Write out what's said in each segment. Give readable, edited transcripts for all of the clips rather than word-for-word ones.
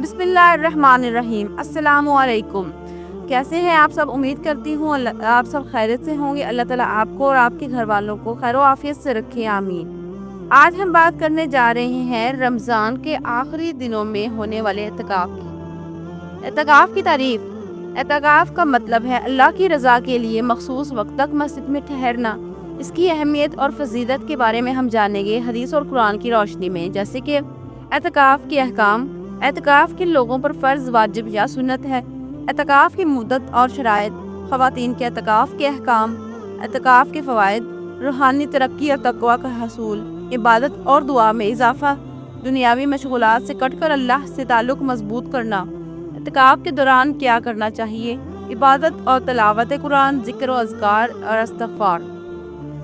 بسم اللہ الرحمن الرحیم۔ السلام علیکم، کیسے ہیں آپ سب؟ امید کرتی ہوں آپ سب خیریت سے ہوں گے۔ اللہ تعالیٰ آپ کو اور آپ کے گھر والوں کو خیر و عافیت سے رکھے، آمین۔ آج ہم بات کرنے جا رہے ہیں رمضان کے آخری دنوں میں ہونے والے اعتکاف کی۔ اعتکاف کی تعریف۔ اعتکاف کا مطلب ہے اللہ کی رضا کے لیے مخصوص وقت تک مسجد میں ٹھہرنا۔ اس کی اہمیت اور فضیلت کے بارے میں ہم جانیں گے حدیث اور قرآن کی روشنی میں، جیسے کہ اعتکاف کے احکام، اعتکاف کن لوگوں پر فرض، واجب یا سنت ہے، اعتکاف کی مدت اور شرائط، خواتین کے اعتکاف کے احکام، اعتکاف کے فوائد، روحانی ترقی اور تقویٰ کا حصول، عبادت اور دعا میں اضافہ، دنیاوی مشغولات سے کٹ کر اللہ سے تعلق مضبوط کرنا، اعتکاف کے دوران کیا کرنا چاہیے، عبادت اور تلاوت قرآن، ذکر و اذکار اور استغفار۔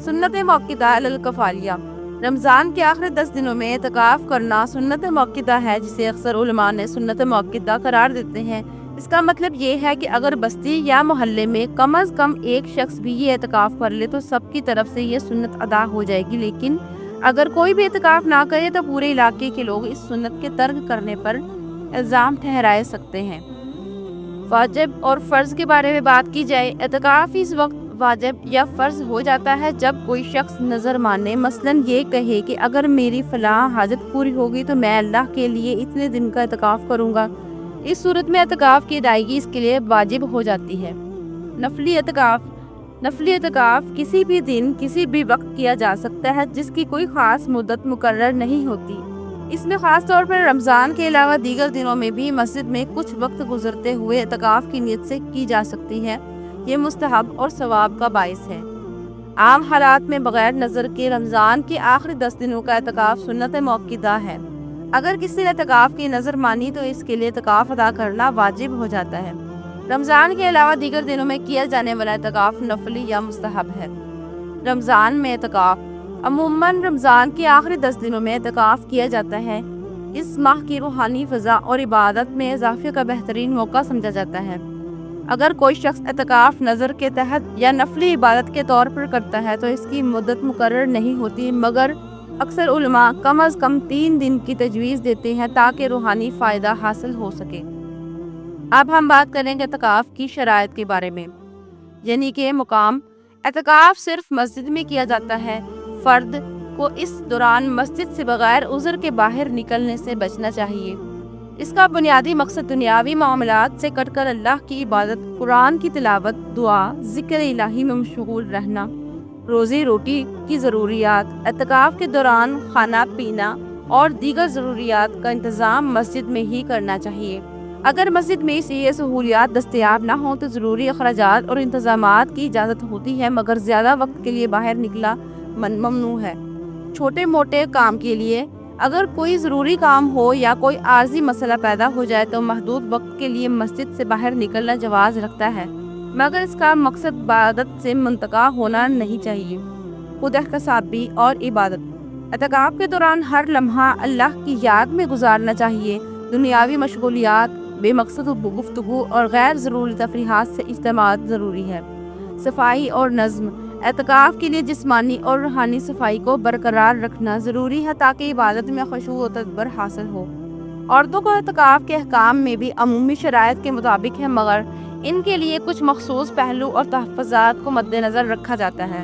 سنت موقدہ الکفالیہ۔ رمضان کے آخری 10 دنوں میں اعتکاف کرنا سنت موقدہ ہے، جسے اکثر علماء نے سنت موقدہ قرار دیتے ہیں۔ اس کا مطلب یہ ہے کہ اگر بستی یا محلے میں کم از کم ایک شخص بھی یہ اعتکاف کر لے تو سب کی طرف سے یہ سنت ادا ہو جائے گی، لیکن اگر کوئی بھی اعتکاف نہ کرے تو پورے علاقے کے لوگ اس سنت کے ترک کرنے پر الزام ٹھہرائے سکتے ہیں۔ واجب اور فرض کے بارے میں بات کی جائے، اعتکاف اس وقت واجب یا فرض ہو جاتا ہے جب کوئی شخص نظر مانے، مثلاً یہ کہے کہ اگر میری فلاں حاجت پوری ہوگی تو میں اللہ کے لیے اتنے دن کا اعتکاف کروں گا۔ اس صورت میں اعتکاف کی ادائیگی اس کے لیے واجب ہو جاتی ہے۔ نفلی اعتکاف۔ نفلی اعتکاف کسی بھی دن کسی بھی وقت کیا جا سکتا ہے، جس کی کوئی خاص مدت مقرر نہیں ہوتی۔ اس میں خاص طور پر رمضان کے علاوہ دیگر دنوں میں بھی مسجد میں کچھ وقت گزرتے ہوئے اعتکاف کی نیت سے کی جا سکتی ہے۔ یہ مستحب اور ثواب کا باعث ہے۔ عام حالات میں بغیر نظر کے رمضان کے آخری 10 دنوں کا اعتکاف سنت موقدہ ہے۔ اگر کسی نے اعتکاف کی نظر مانی تو اس کے لیے اعتکاف ادا کرنا واجب ہو جاتا ہے۔ رمضان کے علاوہ دیگر دنوں میں کیا جانے والا اعتکاف نفلی یا مستحب ہے۔ رمضان میں اعتکاف۔ عموماً رمضان کے آخری 10 دنوں میں اعتکاف کیا جاتا ہے۔ اس ماہ کی روحانی فضا اور عبادت میں اضافے کا بہترین موقع سمجھا جاتا ہے۔ اگر کوئی شخص اعتکاف نظر کے تحت یا نفلی عبادت کے طور پر کرتا ہے تو اس کی مدت مقرر نہیں ہوتی، مگر اکثر علماء کم از کم 3 دن کی تجویز دیتے ہیں تاکہ روحانی فائدہ حاصل ہو سکے۔ اب ہم بات کریں گے اعتکاف کی شرائط کے بارے میں، یعنی کہ مقام۔ اعتکاف صرف مسجد میں کیا جاتا ہے۔ فرد کو اس دوران مسجد سے بغیر عذر کے باہر نکلنے سے بچنا چاہیے۔ اس کا بنیادی مقصد دنیاوی معاملات سے کٹ کر اللہ کی عبادت، قرآن کی تلاوت، دعا، ذکر الہی میں مشغول رہنا، روزی روٹی کی ضروریات۔ اعتکاف کے دوران کھانا پینا اور دیگر ضروریات کا انتظام مسجد میں ہی کرنا چاہیے۔ اگر مسجد میں یہ سہولیات دستیاب نہ ہوں تو ضروری اخراجات اور انتظامات کی اجازت ہوتی ہے، مگر زیادہ وقت کے لیے باہر نکلا ممنوع ہے۔ چھوٹے موٹے کام کے لیے اگر کوئی ضروری کام ہو یا کوئی عارضی مسئلہ پیدا ہو جائے تو محدود وقت کے لیے مسجد سے باہر نکلنا جواز رکھتا ہے، مگر اس کا مقصد عبادت سے منتقل ہونا نہیں چاہیے۔ خود احتسابی اور عبادت۔ اعتکاف کے دوران ہر لمحہ اللہ کی یاد میں گزارنا چاہیے۔ دنیاوی مشغولیات، بے مقصد گفتگو اور غیر ضروری تفریحات سے اجتناب ضروری ہے۔ صفائی اور نظم۔ اعتکاف کے لیے جسمانی اور روحانی صفائی کو برقرار رکھنا ضروری ہے تاکہ عبادت میں خشوع و تدبر حاصل ہو۔ عورتوں کو اعتکاف کے احکام میں بھی عمومی شرائط کے مطابق ہے، مگر ان کے لیے کچھ مخصوص پہلو اور تحفظات کو مد نظر رکھا جاتا ہے،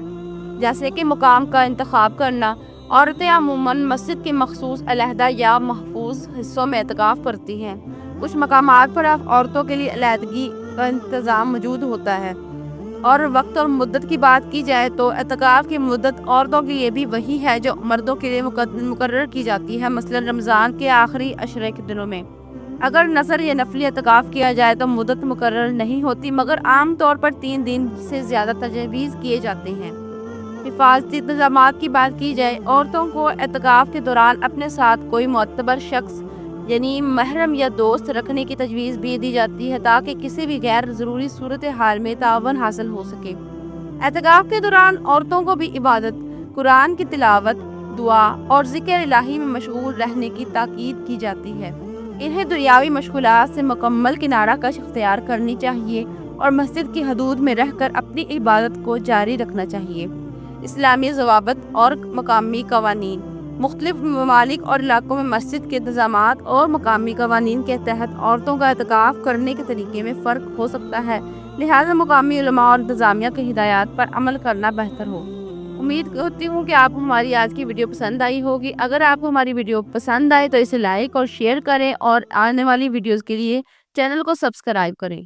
جیسے کہ مقام کا انتخاب کرنا۔ عورتیں عموماً مسجد کے مخصوص علیحدہ یا محفوظ حصوں میں اعتکاف کرتی ہیں۔ کچھ مقامات پر عورتوں کے لیے علیحدگی کا انتظام موجود ہوتا ہے۔ اور وقت اور مدت کی بات کی جائے تو اعتکاف کی مدت عورتوں کے لیے بھی وہی ہے جو مردوں کے لیے مقرر کی جاتی ہے، مثلا رمضان کے آخری عشرے کے دنوں میں۔ اگر نظر یا نفلی اعتکاف کیا جائے تو مدت مقرر نہیں ہوتی، مگر عام طور پر 3 دن سے زیادہ تجویز کیے جاتے ہیں۔ حفاظتی انتظامات کی بات کی جائے، عورتوں کو اعتکاف کے دوران اپنے ساتھ کوئی معتبر شخص یعنی محرم یا دوست رکھنے کی تجویز بھی دی جاتی ہے تاکہ کسی بھی غیر ضروری صورتحال میں تعاون حاصل ہو سکے۔ اعتکاف کے دوران عورتوں کو بھی عبادت، قرآن کی تلاوت، دعا اور ذکر الہی میں مشغول رہنے کی تاکید کی جاتی ہے۔ انہیں دنیاوی مشغولات سے مکمل کنارہ کش اختیار کرنی چاہیے اور مسجد کی حدود میں رہ کر اپنی عبادت کو جاری رکھنا چاہیے۔ اسلامی ضوابط اور مقامی قوانین۔ مختلف ممالک اور علاقوں میں مسجد کے انتظامات اور مقامی قوانین کے تحت عورتوں کا اعتکاف کرنے کے طریقے میں فرق ہو سکتا ہے، لہٰذا مقامی علماء اور انتظامیہ کی ہدایات پر عمل کرنا بہتر ہو۔ امید کرتی ہوں کہ آپ کو ہماری آج کی ویڈیو پسند آئی ہوگی۔ اگر آپ کو ہماری ویڈیو پسند آئے تو اسے لائک اور شیئر کریں اور آنے والی ویڈیوز کے لیے چینل کو سبسکرائب کریں۔